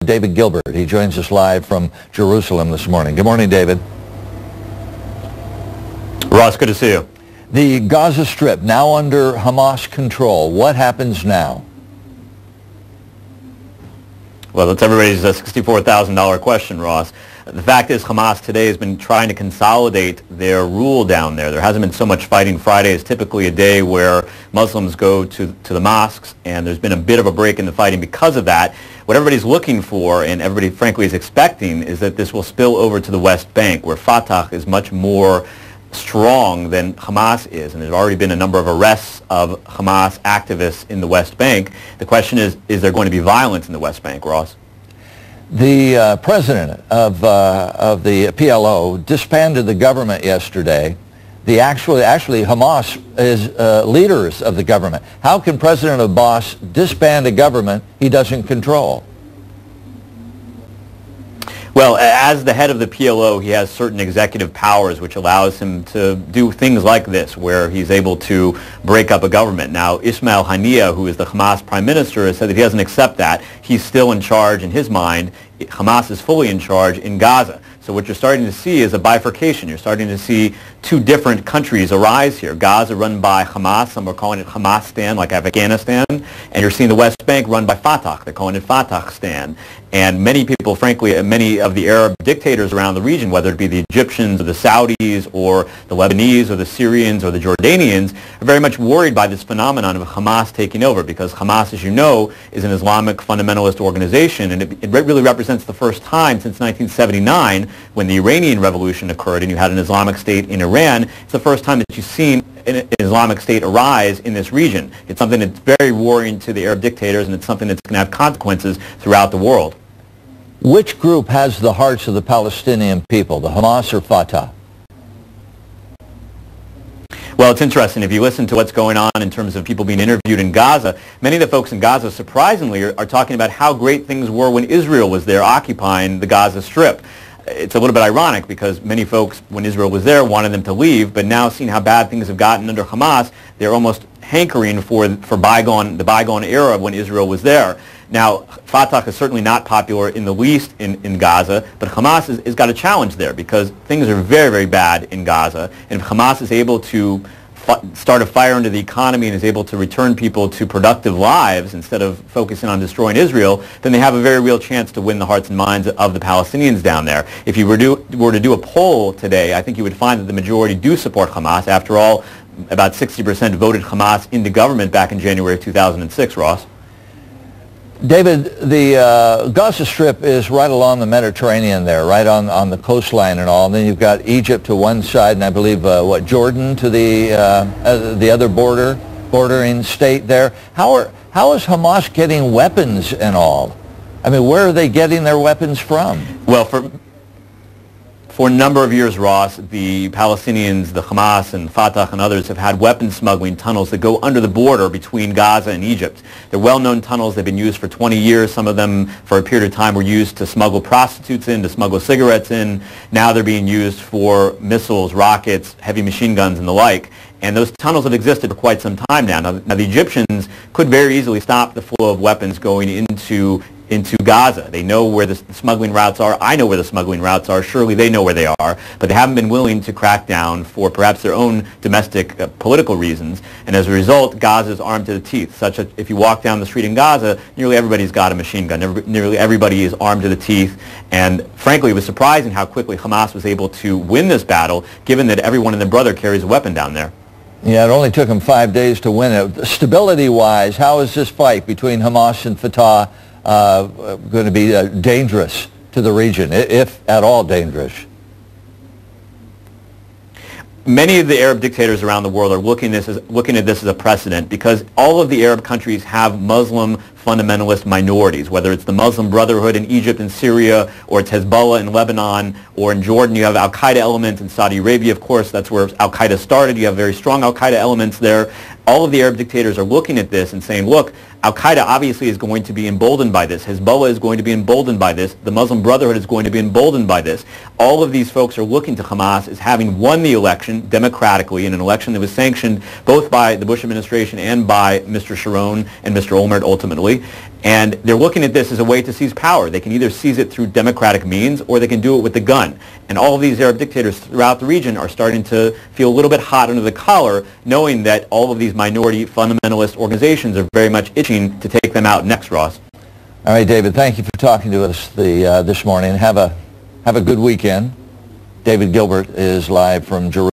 David Gilbert. He joins us live from Jerusalem this morning. Good morning, David. Ross, good to see you. The Gaza Strip now under Hamas control. What happens now? Well, that's everybody's $64,000 question, Ross. The fact is Hamas today has been trying to consolidate their rule down there. There hasn't been so much fighting. Friday is typically a day where Muslims go to the mosques, and there's been a bit of a break in the fighting because of that. What everybody's looking for, and everybody frankly is expecting, is that this will spill over to the West Bank, where Fatah is much more strong than Hamas is, and there's already been a number of arrests of Hamas activists in the West Bank. The question is there going to be violence in the West Bank, Ross? The president of the PLO disbanded the government yesterday. Actually Hamas is leaders of the government. How can President Abbas disband a government he doesn't control? Well, as the head of the PLO, he has certain executive powers which allows him to do things like this, where he's able to break up a government. Now, Ismail Haniyeh, who is the Hamas prime minister, has said that he doesn't accept that. He's still in charge in his mind. Hamas is fully in charge in Gaza. So what you're starting to see is a bifurcation. You're starting to see two different countries arise here. Gaza run by Hamas, some are calling it Hamastan, like Afghanistan, and you're seeing the West Bank run by Fatah. They're calling it Fatahstan. And many people, frankly, many of the Arab dictators around the region, whether it be the Egyptians or the Saudis or the Lebanese or the Syrians or the Jordanians, are very much worried by this phenomenon of Hamas taking over, because Hamas, as you know, is an Islamic fundamentalist organization, and it really represents the first time since 1979, when the Iranian Revolution occurred and you had an Islamic State in Iran. It's the first time that you've seen an Islamic State arise in this region. It's something that's very worrying to the Arab dictators, and it's something that's going to have consequences throughout the world. Which group has the hearts of the Palestinian people, the Hamas or Fatah? Well, it's interesting. If you listen to what's going on in terms of people being interviewed in Gaza, many of the folks in Gaza, surprisingly, are talking about how great things were when Israel was there occupying the Gaza Strip. It's a little bit ironic because many folks, when Israel was there, wanted them to leave, but now seeing how bad things have gotten under Hamas, they're almost hankering for the bygone era when Israel was there. Now, Fatah is certainly not popular in the least in Gaza, but Hamas has got a challenge there because things are very, very bad in Gaza. And if Hamas is able to start a fire into the economy and is able to return people to productive lives instead of focusing on destroying Israel, then they have a very real chance to win the hearts and minds of the Palestinians down there. If you were to do a poll today, I think you would find that the majority do support Hamas. After all, about 60% voted Hamas into government back in January of 2006, Ross. David, the Gaza Strip is right along the Mediterranean there, right on the coastline and all. And then you've got Egypt to one side, and I believe, Jordan to the other bordering state there. How is Hamas getting weapons and all? I mean, where are they getting their weapons from? Well, for a number of years, Ross, the Palestinians, the Hamas and Fatah and others have had weapon smuggling tunnels that go under the border between Gaza and Egypt. They're well-known tunnels. They've been used for 20 years. Some of them, for a period of time, were used to smuggle prostitutes in, to smuggle cigarettes in. Now they're being used for missiles, rockets, heavy machine guns, and the like. And those tunnels have existed for quite some time now. Now the Egyptians could very easily stop the flow of weapons going into Gaza. They know where the smuggling routes are. I know where the smuggling routes are. Surely they know where they are. But they haven't been willing to crack down for perhaps their own domestic political reasons. And as a result, Gaza is armed to the teeth, such that if you walk down the street in Gaza, nearly everybody's got a machine gun. Nearly everybody is armed to the teeth. And frankly, it was surprising how quickly Hamas was able to win this battle, given that everyone and their brother carries a weapon down there. Yeah, it only took them 5 days to win it. Stability-wise, how is this fight between Hamas and Fatah going to be dangerous to the region, if at all dangerous? Many of the Arab dictators around the world are looking at this as a precedent, because all of the Arab countries have Muslim fundamentalist minorities, whether it's the Muslim Brotherhood in Egypt and Syria, or it's Hezbollah in Lebanon, or in Jordan you have al-Qaeda elements. In Saudi Arabia, of course, that's where al-Qaeda started. You have very strong al-Qaeda elements there. All of the Arab dictators are looking at this and saying, look, al-Qaeda obviously is going to be emboldened by this. Hezbollah is going to be emboldened by this. The Muslim Brotherhood is going to be emboldened by this. All of these folks are looking to Hamas as having won the election democratically in an election that was sanctioned both by the Bush administration and by Mr. Sharon and Mr. Olmert ultimately. And they're looking at this as a way to seize power. They can either seize it through democratic means or they can do it with the gun. And all of these Arab dictators throughout the region are starting to feel a little bit hot under the collar, knowing that all of these minority fundamentalist organizations are very much itching to take them out next, Ross. All right, David, thank you for talking to us this morning. Have a good weekend. David Gilbert is live from Jerusalem.